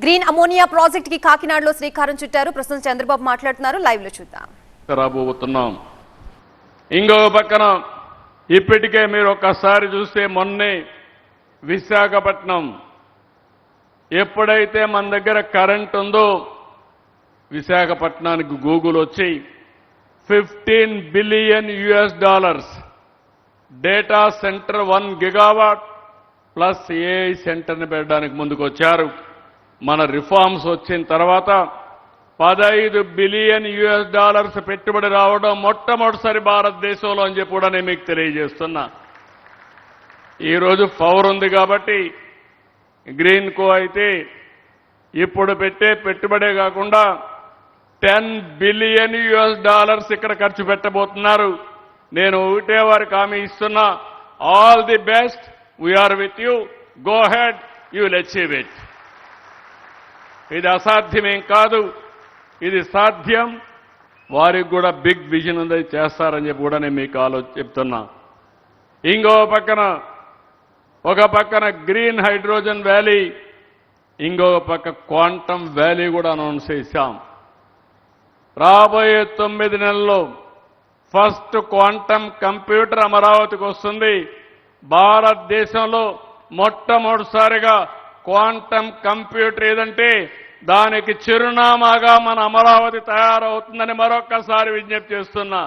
Green ammonia project కి కాకినాడలో శ్రీకారం చుట్టారు. ప్రస్తుతం చంద్రబాబు మాట్లాడుతున్నారు. లైవ్ లో చూద్దాం. రాబోతున్నాం. ఇంకో పక్కన ఇప్పటికే మీరు ఒక్కసారి చూస్తే మొన్నే విశాఖపట్నం ఎప్పుడైతే మన దగ్గర కరెంట్ ఉందో విశాఖపట్నానికి గూగుల్ వచ్చి $15 billion data centre 1 gigawatt plus AI సెంటర్ని పెట్టడానికి ముందుకొచ్చారు. మన రిఫార్మ్స్ వచ్చిన తర్వాత $15 బిలియన్ పెట్టుబడి రావడం మొట్టమొదటిసారి భారతదేశంలో అని చెప్పి కూడా నేను మీకు తెలియజేస్తున్నా. ఈరోజు పవర్ ఉంది కాబట్టి గ్రీన్ కో అయితే ఇప్పుడు పెట్టే పెట్టుబడే కాకుండా $10 బిలియన్ ఇక్కడ ఖర్చు పెట్టబోతున్నారు. నేను ఒకటే వారికి హామీ ఇస్తున్నా, all the best, we are with you, go ahead, you will achieve it. ఇది అసాధ్యమేం కాదు, ఇది సాధ్యం. వారికి కూడా బిగ్ విజన్ ఉంది, చేస్తారని చెప్పి కూడా నేను మీకు చెప్తున్నా. ఇంకో పక్కన ఒక పక్కన గ్రీన్ హైడ్రోజన్ వ్యాలీ, ఇంకో పక్క క్వాంటమ్ వ్యాలీ కూడా అనౌన్స్ చేశాం. రాబోయే 9 నెలల్లో ఫస్ట్ క్వాంటమ్ కంప్యూటర్ అమరావతికి వస్తుంది. భారతదేశంలో మొట్టమొదటిసారిగా క్వాంటమ్ కంప్యూటర్ ఏదంటే దానికి చిరునామాగా మన అమరావతి తయారవుతుందని మరొక్కసారి విజ్ఞప్తి చేస్తున్నా.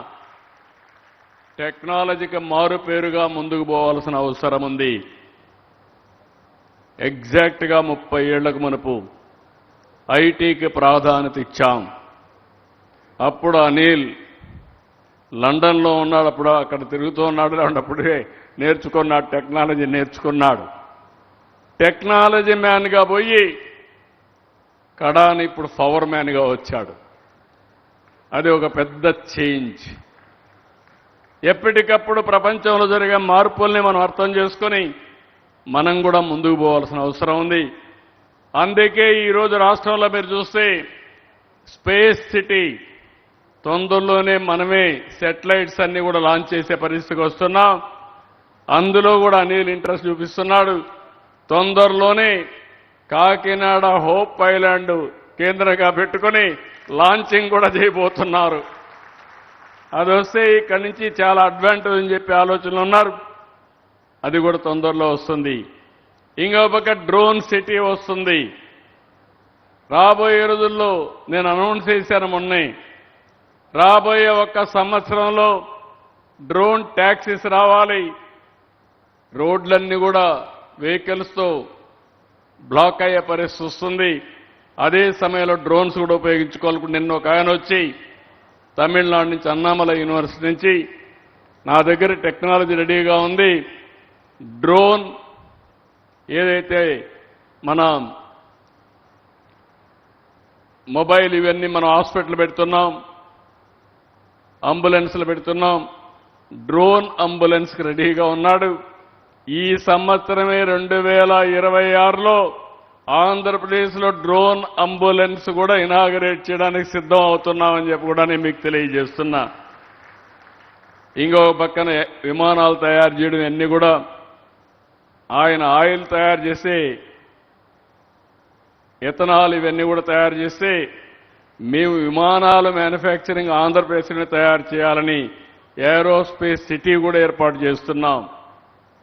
టెక్నాలజీకి మారుపేరుగా ముందుకు పోవాల్సిన అవసరం ఉంది. ఎగ్జాక్ట్గా 30 ఏళ్లకు మునుపు ఐటీకి ప్రాధాన్యత ఇచ్చాం. అప్పుడు అనిల్ లండన్లో ఉన్నాడు, అప్పుడు అక్కడ తిరుగుతూ ఉన్నాడు, అప్పుడే నేర్చుకున్నాడు, టెక్నాలజీ నేర్చుకున్నాడు. టెక్నాలజీ మ్యాన్గా పోయి కడాని ఇప్పుడు పవర్ మ్యాన్గా వచ్చాడు. అది ఒక పెద్ద చేంజ్. ఎప్పటికప్పుడు ప్రపంచంలో జరిగే మార్పుల్ని మనం అర్థం చేసుకొని మనం కూడా ముందుకు పోవాల్సిన అవసరం ఉంది. అందుకే ఈరోజు రాష్ట్రంలో మీరు చూస్తే స్పేస్ సిటీ తొందరలోనే మనమే శాటిలైట్స్ అన్ని కూడా లాంచ్ చేసే పరిస్థితికి వస్తున్నాం. అందులో కూడా అనిల్ ఇంట్రెస్ట్ చూపిస్తున్నాడు. తొందరలోనే కాకినాడ హోప్ ఐలాండ్ కేంద్రంగా పెట్టుకొని లాంచింగ్ కూడా చేయబోతున్నారు. అది వస్తే ఇక్కడి నుంచి చాలా అడ్వాంటేజ్ అని చెప్పి ఆలోచనలు ఉన్నారు. అది కూడా తొందరలో వస్తుంది. ఇంకో పక్క డ్రోన్ సిటీ వస్తుంది. రాబోయే రోజుల్లో నేను అనౌన్స్ చేశాను మొన్నే, రాబోయే 1 సంవత్సరంలో డ్రోన్ ట్యాక్సీస్ రావాలి. రోడ్లన్నీ కూడా వెహికల్స్తో బ్లాక్ అయ్యే పరిస్థితి వస్తుంది. అదే సమయంలో డ్రోన్స్ కూడా ఉపయోగించుకోవాలి. నిన్న ఒక ఆయన వచ్చి తమిళనాడు నుంచి అన్నామలై యూనివర్సిటీ నుంచి నా దగ్గర టెక్నాలజీ రెడీగా ఉంది, డ్రోన్ ఏదైతే మన మొబైల్ ఇవన్నీ మనం హాస్పిటల్ పెడుతున్నాం, అంబులెన్స్లు పెడుతున్నాం, డ్రోన్ అంబులెన్స్కి రెడీగా ఉన్నాడు. ఈ సంవత్సరమే 2026లో ఆంధ్రప్రదేశ్లో డ్రోన్ అంబులెన్స్ కూడా ఇనాగరేట్ చేయడానికి సిద్ధం అవుతున్నామని చెప్పి కూడా నేను మీకు తెలియజేస్తున్నా. ఇంకో పక్కన విమానాలు తయారు చేయడం అన్నీ కూడా ఆయన ఆయిల్ తయారు చేసి ఎథనాల్ ఇవన్నీ కూడా తయారు చేస్తే మేము విమానాల మ్యానుఫ్యాక్చరింగ్ ఆంధ్రప్రదేశ్ని తయారు చేయాలని ఏరోస్పేస్ సిటీ కూడా ఏర్పాటు చేస్తున్నాం.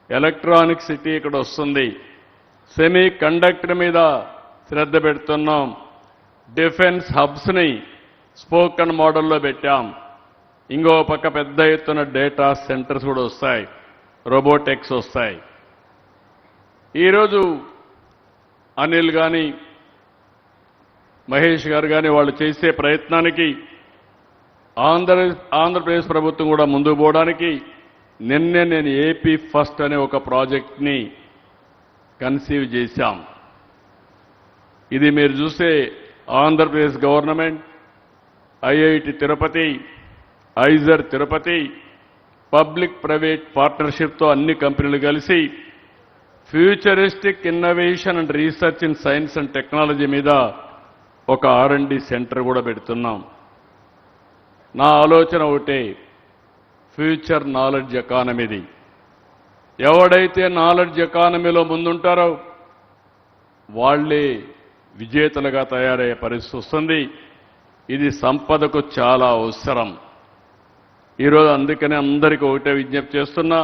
ఎలక్ట్రానిక్ సిటీ ఇక్కడ వస్తుంది. సెమీ కండక్టర్ మీద శ్రద్ధ పెడుతున్నాం. డిఫెన్స్ హబ్స్ని స్పోకన్ మోడల్లో పెట్టాం. ఇంకో పక్క పెద్ద ఎత్తున డేటా సెంటర్స్ కూడా వస్తాయి, రోబోటిక్స్ వస్తాయి. ఈరోజు అనిల్ కానీ మహేష్ గారు కానీ వాళ్ళు చేసే ప్రయత్నానికి ఆంధ్రప్రదేశ్ ప్రభుత్వం కూడా ముందుకు పోవడానికి నిన్నే నేను ఏపీ ఫస్ట్ అనే ఒక ప్రాజెక్ట్ని కన్సీవ్ చేశాం. ఇది మీరు చూస్తే Andhra Pradesh government, IIT Tirupati, IISER Tirupati, public private పార్ట్నర్షిప్తో అన్ని కంపెనీలు కలిసి futuristic innovation and research in science and technology మీద ఒక R&D సెంటర్ కూడా పెడుతున్నాం. నా ఆలోచన ఒకటే, ఫ్యూచర్ నాలెడ్జ్ ఎకానమీది. ఎవడైతే నాలెడ్జ్ ఎకానమీలో ముందుంటారో వాళ్లే విజేతలుగా తయారయ్యే పరిస్థితి వస్తుంది. ఇది సంపదకు చాలా అవసరం. ఈరోజు అందుకనే అందరికీ ఒకటే విజ్ఞప్తి చేస్తున్నా,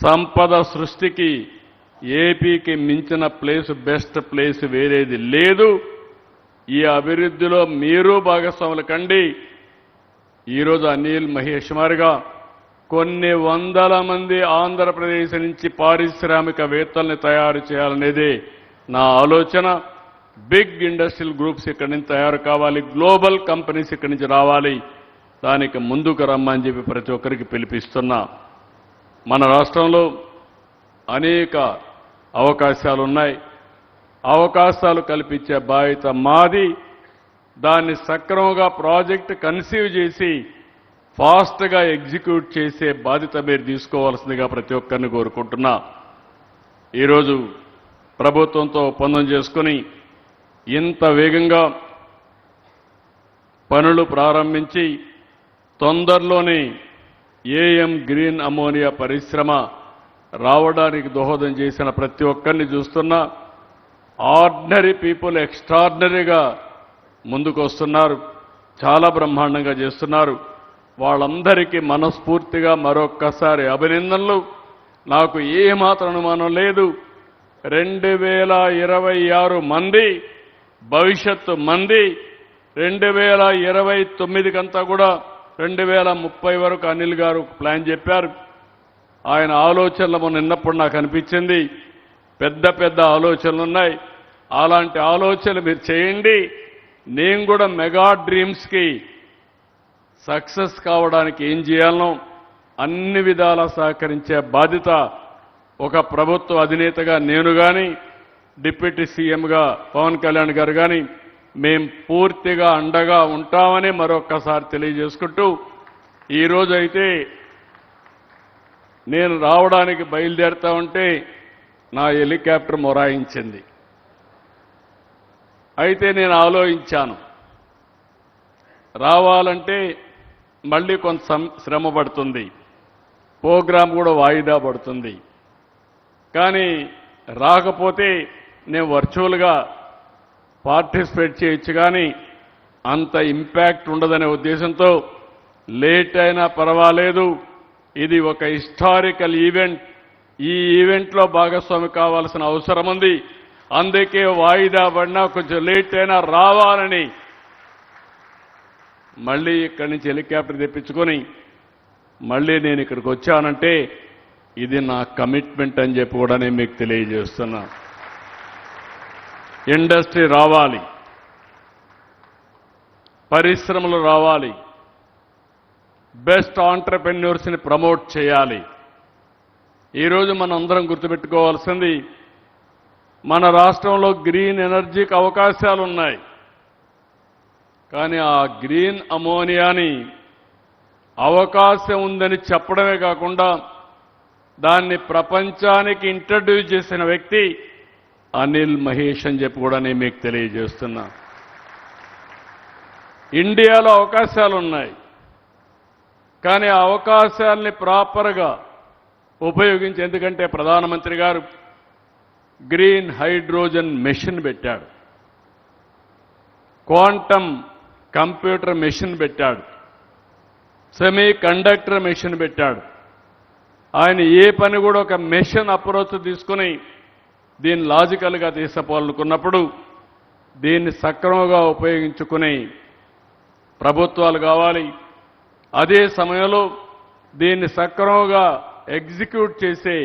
సంపద సృష్టికి ఏపీకి మించిన ప్లేస్, బెస్ట్ ప్లేస్ వేరేది లేదు. ఈ అభివృద్ధిలో మీరు భాగస్వాములు కండి. ఈరోజు అనిల్ మహేష్ మారిగా కొన్ని వందల మంది ఆంధ్రప్రదేశ్ నుంచి పారిశ్రామికవేత్తల్ని తయారు చేయాలనేదే నా ఆలోచన. బిగ్ ఇండస్ట్రియల్ గ్రూప్స్ ఇక్కడి నుంచి తయారు కావాలి, గ్లోబల్ కంపెనీస్ ఇక్కడి నుంచి రావాలి. దానికి ముందుకు రమ్మని చెప్పి ప్రతి ఒక్కరికి పిలిపిస్తున్నా. మన రాష్ట్రంలో అనేక అవకాశాలు ఉన్నాయి. అవకాశాలు కల్పించే బాధ్యత మాది. దాన్ని సక్రమంగా ప్రాజెక్ట్ కన్సీవ్ చేసి ఫాస్ట్గా ఎగ్జిక్యూట్ చేసే బాధ్యత మీరు తీసుకోవాల్సిందిగా ప్రతి ఒక్కరిని కోరుకుంటున్నా. ఈరోజు ప్రభుత్వంతో ఒప్పందం చేసుకుని ఇంత వేగంగా పనులు ప్రారంభించి తొందరలోనే ఏఎం గ్రీన్ అమోనియా పరిశ్రమ రావడానికి దోహదం చేసిన ప్రతి ఒక్కరిని చూస్తున్నా. ఆర్డినరీ పీపుల్ ఎక్స్ట్రాడినరీగా ముందుకు వస్తున్నారు, చాలా బ్రహ్మాండంగా చేస్తున్నారు. వాళ్ళందరికీ మనస్ఫూర్తిగా మరొక్కసారి అభినందనలు. నాకు ఏమాత్రం అనుమానం లేదు, 2026 మంది భవిష్యత్తు మంది 2029కంతా కూడా 2030 వరకు అనిల్ గారు ప్లాన్ చెప్పారు. ఆయన ఆలోచనలు నిన్నప్పుడు నాకు అనిపించింది, పెద్ద పెద్ద ఆలోచనలు ఉన్నాయి. అలాంటి ఆలోచనలు మీరు చేయండి. నేను కూడా మెగా డ్రీమ్స్కి సక్సెస్ కావడానికి ఏం చేయాలనో అన్ని విధాలా సహకరించే బాధ్యత ఒక ప్రభుత్వ అధినేతగా నేను కానీ, డిప్యూటీ సీఎంగా పవన్ కళ్యాణ్ గారు కానీ మేం పూర్తిగా అండగా ఉంటామని మరొక్కసారి తెలియజేసుకుంటూ, ఈరోజు అయితే నేను రావడానికి బయలుదేరుతా ఉంటే నా హెలికాప్టర్ మొరాయించింది. అయితే నేను ఆలోచించాను, రావాలంటే మళ్ళీ కొంత శ్రమ పడుతుంది, ప్రోగ్రాం కూడా వాయిదా పడుతుంది. కానీ రాకపోతే నేను వర్చువల్గా పార్టిసిపేట్ చేయొచ్చు, కానీ అంత ఇంపాక్ట్ ఉండదనే ఉద్దేశంతో లేట్ అయినా పర్వాలేదు, ఇది ఒక హిస్టారికల్ ఈవెంట్. ఈ ఈవెంట్లో భాగస్వామి కావాల్సిన అవసరం ఉంది. అందుకే వాయిదా పడినా కొంచెం లేట్ అయినా రావాలని మళ్ళీ ఇక్కడి నుంచి హెలికాప్టర్ తెప్పించుకొని మళ్ళీ నేను ఇక్కడికి వచ్చానంటే ఇది నా కమిట్మెంట్ అని చెప్పి కూడా నేను మీకు తెలియజేస్తున్నా. ఇండస్ట్రీ రావాలి, పరిశ్రమలు రావాలి, బెస్ట్ ఆంటర్‌ప్రెన్యూర్స్ని ప్రమోట్ చేయాలి. ఈరోజు మనం అందరం గుర్తుపెట్టుకోవాల్సింది, మన రాష్ట్రంలో గ్రీన్ ఎనర్జీకి అవకాశాలు ఉన్నాయి. కానీ ఆ గ్రీన్ అమోనియాని అవకాశం ఉందని చెప్పడమే కాకుండా దాన్ని ప్రపంచానికి ఇంట్రడ్యూస్ చేసిన వ్యక్తి అనిల్ మహేష్ అని చెప్పి కూడా నేను మీకు తెలియజేస్తున్నా. ఇండియాలో అవకాశాలు ఉన్నాయి, కానీ ఆ అవకాశాలని ప్రాపర్గా ఉపయోగించి, ఎందుకంటే ప్రధానమంత్రి గారు గ్రీన్ హైడ్రోజన్ మెషిన్ పెట్టాడు, క్వాంటమ్ కంప్యూటర్ మెషిన్ పెట్టాడు, సెమీ కండక్టర్ మెషిన్ పెట్టాడు. ఆయన ఏ పని కూడా ఒక మెషిన్ అప్రోచ్ తీసుకుని దీన్ని లాజికల్గా తీసుకుపోవాలనుకున్నప్పుడు దీన్ని సక్రమంగా ఉపయోగించుకుని ప్రభుత్వాలు కావాలి. అదే సమయంలో దీన్ని సక్రమంగా ఎగ్జిక్యూట్ చేసే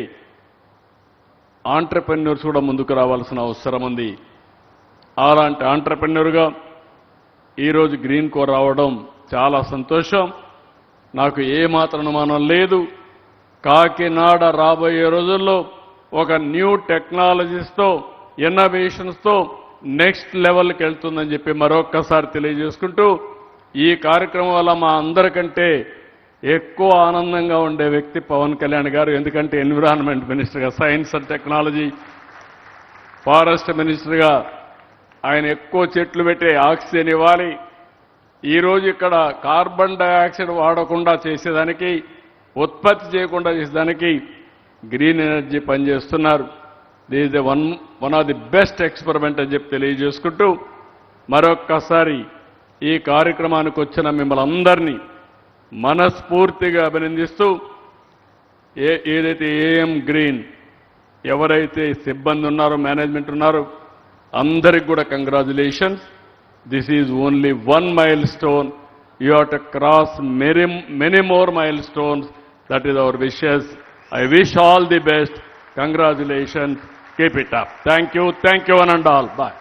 ఆంటర్‌ప్రెన్యూర్స్ కూడా ముందుకు రావాల్సిన అవసరం ఉంది. అలాంటి ఆంటర్‌ప్రెన్యూర్గా ఈరోజు గ్రీన్ కోర్ రావడం చాలా సంతోషం. నాకు ఏమాత్రం అనుమానం లేదు, కాకినాడ రాబోయే రోజుల్లో ఒక న్యూ టెక్నాలజీస్తో, ఇన్నోవేషన్స్తో నెక్స్ట్ లెవెల్కి వెళ్తుందని చెప్పి మరొక్కసారి తెలియజేసుకుంటూ, ఈ కార్యక్రమం వల్ల మా అందరికంటే ఎక్కువ ఆనందంగా ఉండే వ్యక్తి పవన్ కళ్యాణ్ గారు. ఎందుకంటే ఎన్విరాన్మెంట్ మినిస్టర్గా, సైన్స్ అండ్ టెక్నాలజీ, ఫారెస్ట్ మినిస్టర్గా ఆయన ఎక్కువ చెట్లు పెట్టే ఆక్సిజన్ ఇవ్వాలి. ఈరోజు ఇక్కడ కార్బన్ డయాక్సైడ్ వాడకుండా చేసేదానికి, ఉత్పత్తి చేయకుండా చేసేదానికి గ్రీన్ ఎనర్జీ పనిచేస్తున్నారు. This is one of the best experiment అని చెప్పి తెలియజేసుకుంటూ మరొక్కసారి ఈ కార్యక్రమానికి వచ్చిన మిమ్మల్ని అందరినీ మనస్ఫూర్తిగా అభినందిస్తూ ఏదైతే ఏఎం గ్రీన్ ఎవరైతే సిబ్బంది ఉన్నారో మేనేజ్మెంట్ ఉన్నారో అందరికి కూడా congratulations. This is only one milestone. You have to cross many more milestones. That is our wishes. I wish all the best. Congratulations. Keep it up. Thank you one and all. Bye.